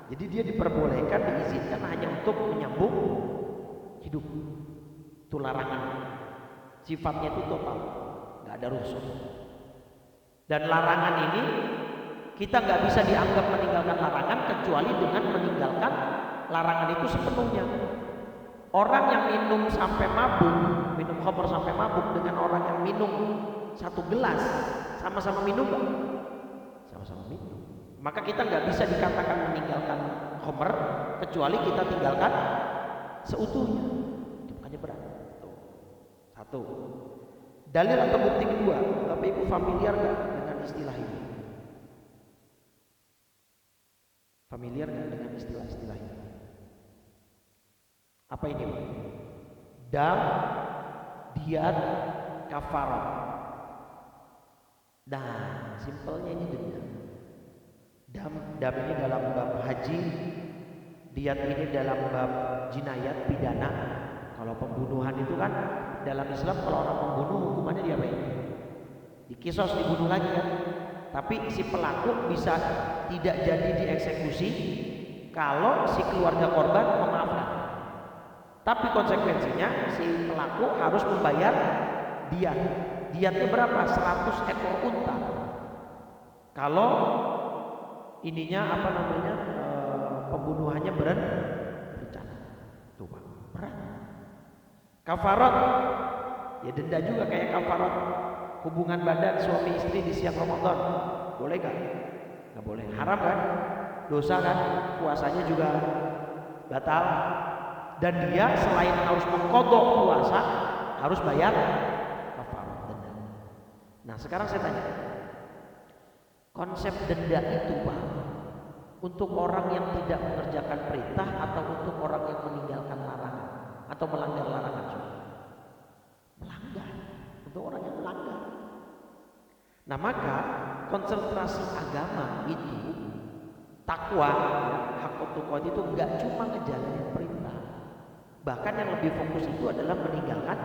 Jadi dia diperbolehkan, diizinkan hanya untuk menyambung hidup. Itu larangan. Sifatnya itu total, nggak ada rukhsah. Dan larangan ini kita nggak bisa dianggap meninggalkan larangan kecuali dengan meninggalkan larangan itu sepenuhnya. Orang yang minum sampai mabuk, minum khamr sampai mabuk dengan orang yang minum satu gelas, sama-sama minum nggak? Sama-sama minum. Maka kita nggak bisa dikatakan meninggalkan khamr kecuali kita tinggalkan seutuhnya. Itu makanya berat. Tuh. Satu. Dalil atau bukti kedua, Bapak Ibu familiar nggak dengan istilah ini? Familiar nggak dengan istilah-istilah ini? Apa ini? Dam, diyat, kafarah. Nah, simpelnya ini denda. Dam ini dalam bab haji, diyat ini dalam bab jinayat pidana. Kalau pembunuhan itu kan dalam Islam, kalau orang membunuh hukumannya diapain? Dikisos, dibunuh lagi kan. Tapi si pelaku bisa tidak jadi dieksekusi kalau si keluarga korban memaafkan. Tapi konsekuensinya si pelaku harus membayar diyat. Diyatnya berapa? 100 ekor unta. Kalau ininya apa namanya, pembunuhannya berencana. Tuh Pak, berat. Kafarat, ya denda juga kayak kafarat hubungan badan suami istri di siang Ramadan. Boleh gak? Gak boleh. Haram kan? Dosa kan? Puasanya juga batal. Dan dia selain harus mengkodok puasa, harus bayar kafarat denda. Nah sekarang saya tanya, konsep denda itu Pak, untuk orang yang tidak mengerjakan perintah atau untuk orang yang meninggalkan larangan atau melanggar larangan? Melanggar. Untuk orang yang melanggar. Nah maka konsentrasi agama itu, takwa, hakut tuqat itu nggak cuma ngejalanin perintah, bahkan yang lebih fokus itu adalah meninggalkan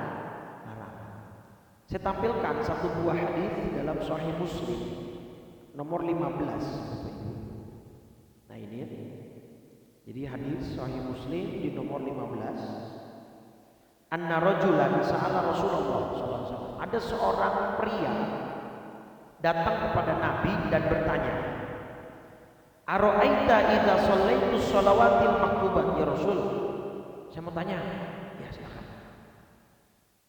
larangan. Saya tampilkan satu buah hadis dalam Sahih Muslim nomor 15. Nah ini ya. Jadi hadis Sahih Muslim di nomor 15. Anna rajulan sa'ala Rasulullah SAW. Ada seorang pria datang kepada Nabi dan bertanya, Ara'aita idza shallaitu shalawatil maktubat ya Rasul? Saya mau tanya. Ya silakan.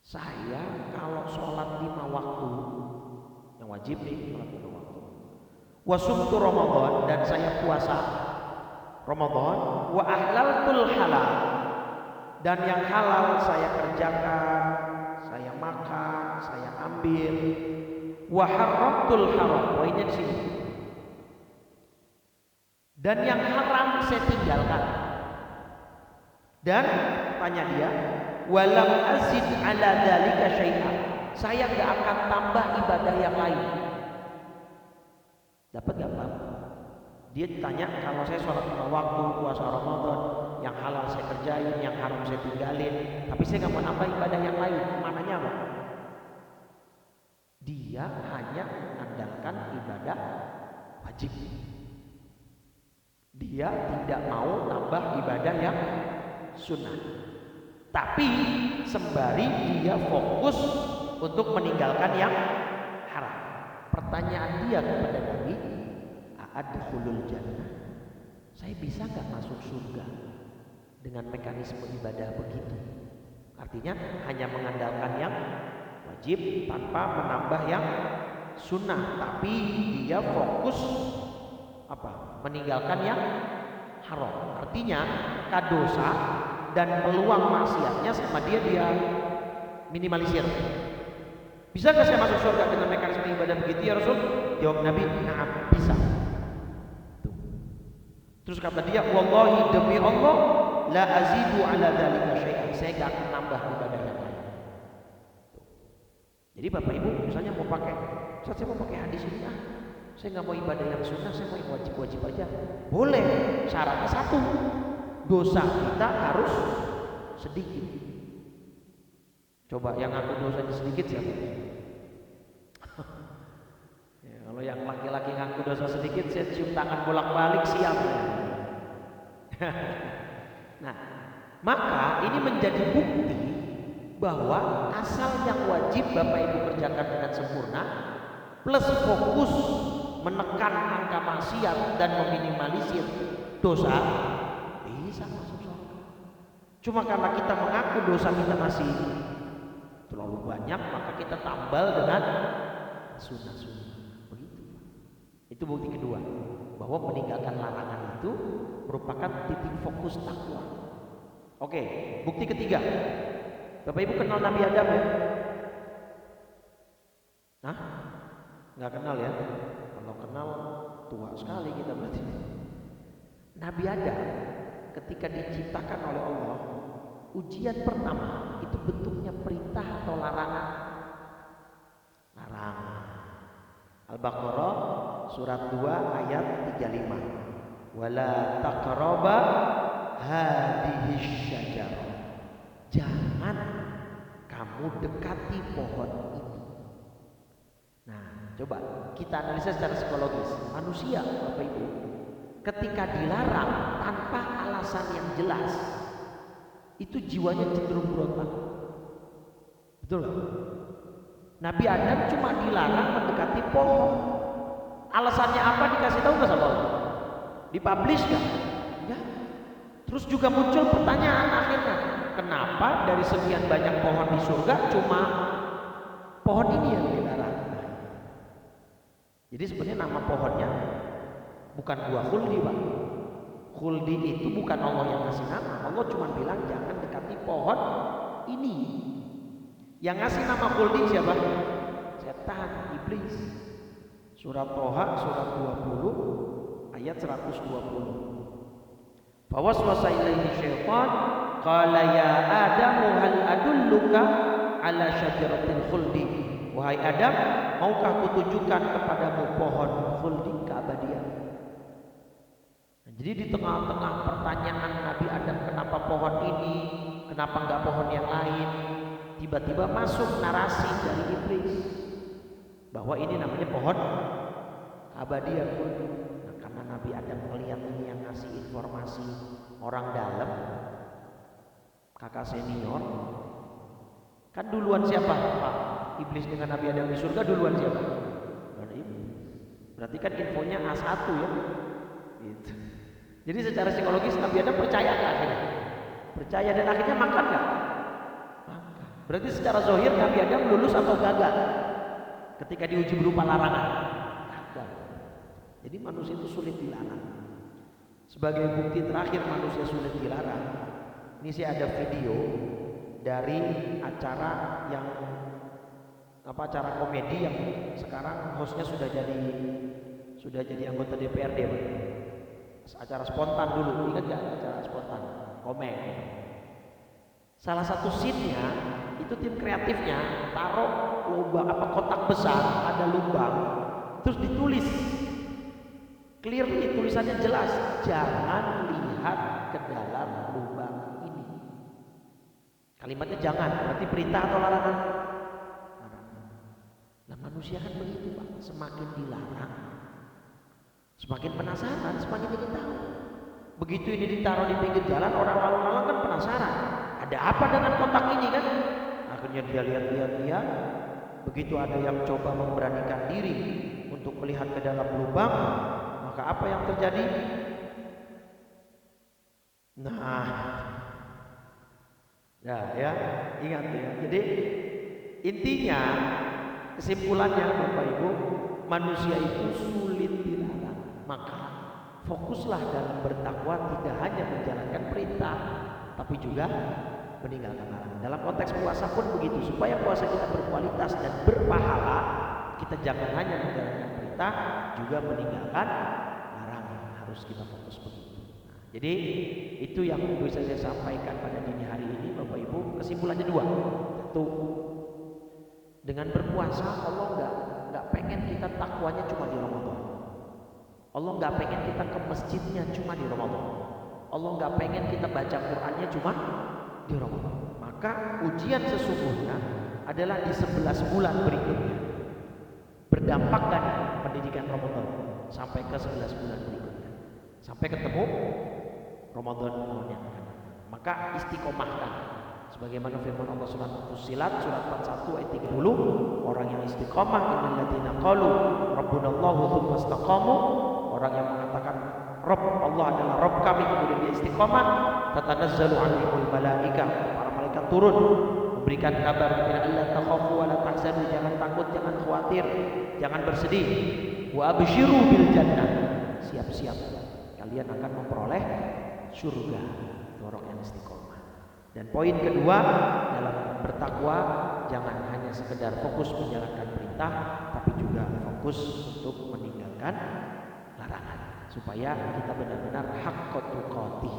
Saya kalau sholat 5 waktu yang wajib nih, sholat 5 waktu. Wa sumtu Ramadan, dan saya puasa Ramadan. Wa ahlaltul halal, dan yang halal saya kerjakan ambil. Wa haramtul haram, poinnya di sini. Dan yang haram saya tinggalkan. Dan tanya dia, walam azid ala dzalika syai'an. Saya enggak akan tambah ibadah yang lain. Dapat enggak, Pak? Dia ditanya, kalau saya sholat lima waktu, puasa Ramadan, yang halal saya kerjain, yang haram saya tinggalin, tapi saya nggak mau nambah ibadah yang lain. Mananya apa? Dia hanya mengandalkan ibadah wajib. Dia tidak mau nambah ibadah yang sunnah. Tapi sembari dia fokus untuk meninggalkan yang haram. Pertanyaan dia kepada Nabi, adkhulul jannah, saya bisa nggak masuk surga dengan mekanisme ibadah begitu? Artinya hanya mengandalkan yang wajib tanpa menambah yang sunnah, tapi dia fokus apa? Meninggalkan yang haram. Artinya kadosa dan peluang maksiatnya sama dia minimalisir. Bisa nggak saya masuk surga dengan mekanisme ibadah begitu ya Rasul? Jawab Nabi, na'am, bisa. Terus kata dia, wallahi demi Allah, la azidu ala dzalika syai'an. Saya enggak akan nambah ibadah yang lain. Jadi Bapak Ibu misalnya mau pakai, Ustaz saya mau pakai hadis ini saya enggak mau ibadah yang sunnah, saya mau yang wajib-wajib aja. Boleh, syaratnya satu. Dosa kita harus sedikit. Coba yang ngaku dosanya sedikit siapa? Kalau yang laki-laki ngaku dosa sedikit, saya cium tangan bolak-balik siap. Nah, maka ini menjadi bukti bahwa asal yang wajib Bapak Ibu kerjakan dengan sempurna, plus fokus menekan angka maksiat dan meminimalisir dosa, bisa masuk surga. Cuma karena kita mengaku dosa kita masih terlalu banyak, maka kita tambal dengan sunnah-sunnah. Itu bukti kedua, bahwa meninggalkan larangan itu merupakan titik fokus takwa. Oke, bukti ketiga. Bapak Ibu kenal Nabi Adam ya? Hah? Nggak kenal ya? Kalau kenal tua sekali kita berarti. Nabi Adam ketika diciptakan oleh Allah, ujian pertama itu bentuknya perintah atau larangan? Larangan. Al-Baqarah surat 2 ayat 35. Wala taqraba hadhihi syajarah. Jangan kamu dekati pohon ini. Nah, coba kita analisa secara psikologis. Manusia, Bapak Ibu, ketika dilarang tanpa alasan yang jelas, itu jiwanya cenderung berontak. Betul gak? Nabi Adam cuma dilarang mendekati pohon. Alasannya apa dikasih tahu nggak sama Allah? Dipublish nggak? Ya. Terus juga muncul pertanyaan akhirnya, kenapa dari sekian banyak pohon di surga cuma pohon ini yang dilarang? Jadi sebenarnya nama pohonnya bukan buah khuldi, Pak. Khuldi itu bukan Allah yang ngasih nama. Allah cuma bilang jangan dekati pohon ini. Yang ngasih nama khuldi siapa? Setan, iblis. Surat Toha surat 20 ayat 120. Fawaswasa ilaihi syaitan qala ya Adamu hal adulluka ala syajaratil khuldi. Wahai Adam, maukah kutunjukkan kepadamu pohon khuldi keabadian? Jadi di tengah-tengah pertanyaan Nabi Adam kenapa pohon ini, kenapa enggak pohon yang lain, tiba-tiba masuk narasi dari iblis bahwa ini namanya pohon keabadian. Nah, karena Nabi Adam melihat ini yang ngasih informasi orang dalam, kakak senior, kan duluan siapa Pak? Iblis dengan Nabi Adam di surga duluan siapa? Berarti kan infonya A1 ya. Gitu. Jadi secara psikologis Nabi Adam percaya nggak akhirnya? Percaya dan akhirnya makan nggak? Makan. Berarti secara zahir Nabi Adam lulus atau gagal? Ketika diuji berupa larangan, gagal. Jadi manusia itu sulit dilarang. Sebagai bukti terakhir manusia sulit dilarang, ini saya ada video dari acara yang acara komedi yang sekarang hostnya sudah jadi anggota DPRD, Pak. Acara spontan dulu, ingat gak acara spontan komeng? Salah satu scene-nya itu tim kreatifnya taruh lubang kotak besar, ada lubang, terus ditulis clearly, tulisannya jelas, jangan lihat ke dalam lubang ini. Kalimatnya jangan, berarti perintah atau larangan? Nah, manusia kan begitu, Pak. Semakin dilarang, semakin penasaran, semakin ingin tahu. Begitu ini ditaruh di pinggir jalan, orang lalu lalang kan penasaran. Ada apa dengan kotak ini kan? Akhirnya dia lihat. Begitu ada yang coba memberanikan diri untuk melihat ke dalam lubang, maka apa yang terjadi? Nah, ya, ingat ya. Jadi intinya, kesimpulannya Bapak Ibu, manusia itu sulit dilarang. Maka fokuslah dalam bertakwa, tidak hanya menjalankan perintah, tapi juga meninggalkan larangan. Dalam konteks puasa pun begitu. Supaya puasa kita berkualitas dan berpahala, kita jangan hanya menjalankan perintah, juga meninggalkan larangan. Harus kita fokus begitu. Nah, jadi itu yang bisa saya sampaikan pada dini hari ini, Bapak Ibu. Kesimpulannya dua. Satu, dengan berpuasa Allah nggak pengen kita takwanya cuma di Ramadan. Allah nggak pengen kita ke masjidnya cuma di Ramadan. Allah nggak pengen kita baca Qur'annya cuma di Ramadan. Maka ujian sesungguhnya adalah di 11 bulan berikutnya. Berdampak kan pendidikan Ramadan sampai ke 11 bulan berikutnya, sampai ketemu Ramadan yang akan datang. Maka istiqomahkan sebagaimana firman Allah surat Fussilat surat 41 ayat 30, orang yang istiqomah, innal ladzina qalu rabbunallahu tsumma istaqamu, orang yang mengatakan Rabb Allah adalah Rabb kami, kemudian dia istiqomah, tatanazzalu alaihimul malaikah, para malaikat turun memberikan kabar kepada Allah, takhafu wa la tahzanu, jangan takut, jangan khawatir, jangan bersedih, wa absyiru bil jannah, siap-siap kalian akan memperoleh surga. Orang yang istiqomah. Dan poin kedua dalam bertakwa, jangan hanya sekedar fokus menjalankan perintah, tapi juga fokus untuk meninggalkan larangan, supaya kita benar-benar haqqat tuqatih,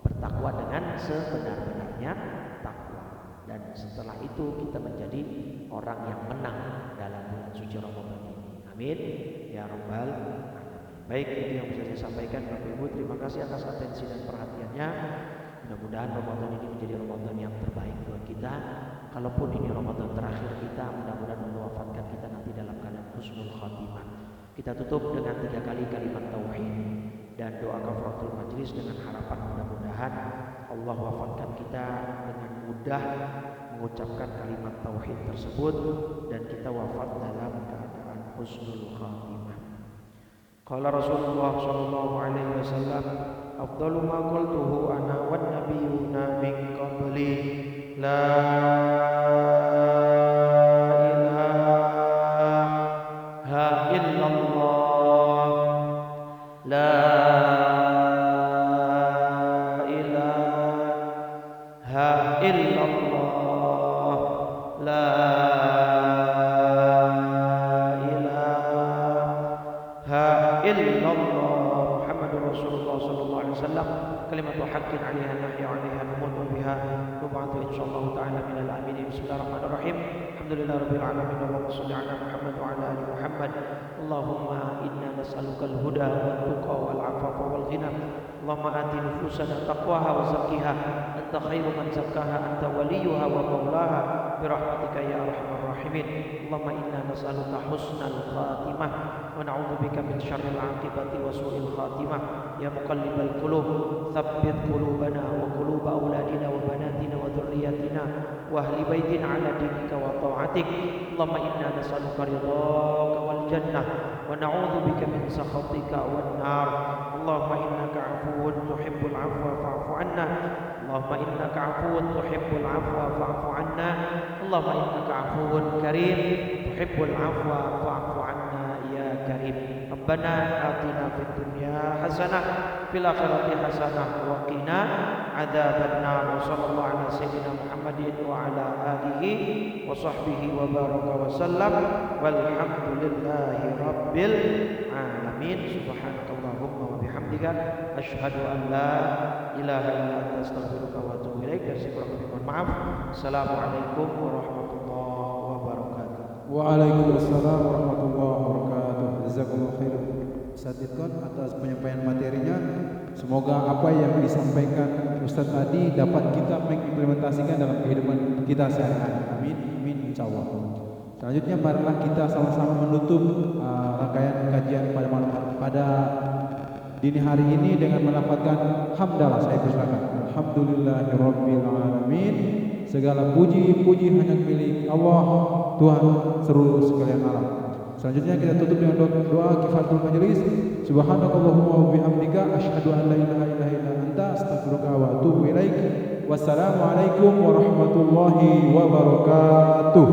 bertakwa dengan sebenar-benarnya takwa. Dan setelah itu kita menjadi orang yang menang dalam bulan suci Ramadan ini. Amin ya rabbal alamin. Baik, itu yang bisa saya sampaikan Bapak Ibu. Terima kasih atas atensi dan perhatiannya. Mudah-mudahan Ramadan ini menjadi Ramadan yang terbaik buat kita. Kalaupun ini Ramadan terakhir kita, mudah-mudahan mewafatkan kita nanti dalam keadaan husnul khatimah. Kita tutup dengan 3 kali kalimat tauhid dan doa kafaratul majlis dengan harapan mudah-mudahan Allah wafatkan kita dengan mudah mengucapkan kalimat tauhid tersebut dan kita wafat dalam keadaan husnul khatimah. Qala Rasulullah sallallahu alaihi wasallam, afdalu ma qultuhu ana wan nabiyuna min qabli, la ilaha illallah, la ilaha illallah, la illallah Muhammadur Rasulullah sallallahu alaihi wasallam, kalimatu haqqin 'alaiha nahya 'alaiha namutu biha nub'atu insyaallah ta'ala minal aminin. Bismillahirrahmanirrahim. Alhamdulillahirabbil alamin. Allahumma shalli 'ala Muhammad wa 'ala ali Muhammad. Allahumma inna nas'alukal huda wat tuqa wal 'afafa wal ghina. Allahumma ati nufusana taqwaha wa zakkiha anta khairu man zakkaha anta waliyuha wa maulaha birahmatika ya arhamar rahimin. Allahumma inna nas'aluka husnal khatimah wa na'udzubika min syarril 'aqibati wa su'il khatimah. Ya muqallibal qulub, tsabbit qulubana wa qulub auladina wa banatina wa dzurriyyatina wa ahli baitina 'ala dinika wa ta'atik. Allahumma inna nas'aluka ridhaka wal jannah wa na'udzubika min sakhatika wan nar. Allahumma innaka 'afuwun tuhibbul 'afwa fa'fu 'anna. Allahumma innaka 'afuwun tuhibbul 'afwa fa'fu 'anna. Allahumma innaka 'afuwun karim tuhibbul 'afwa fa'fu 'anna ya karim. Rabbana atina fid dunya hasanah fil akhirati hasanah wa qina adzabannar. Sallallahu ala sayyidina Muhammadin wa ala alihi wa sahbihi wa baraka wa sallam walhamdulillahi rabbil alamin. Subhanakallahumma wa bihamdika asyhadu an la ilaha illa anta astaghfiruka wa atubu ilaik. Mohon maaf. Assalamualaikum warahmatullahi wabarakatuh. Waalaikumsalam warahmatullahi wabarakatuh. Jazakumullah khairan Ustaz Idkon atas penyampaian materinya. Semoga apa yang disampaikan Ustaz tadi dapat kita mengimplementasikan dalam kehidupan kita sehari-hari. Amin, amin, insyaallah. Selanjutnya marilah kita sama-sama menutup rangkaian kajian pada dini hari ini dengan melafazkan hamdalah. Saya persilakan. Alhamdulillahirabbil alamin. Segala puji hanya milik Allah, Tuhan seluruh sekalian alam. Selanjutnya kita tutup dengan doa kifaratul majelis. Subhanakallahumma wa bihamdika asyhadu an la ilaha illa anta astaghfiruka wa atubu ilaik. Wassalamualaikum warahmatullahi wabarakatuh.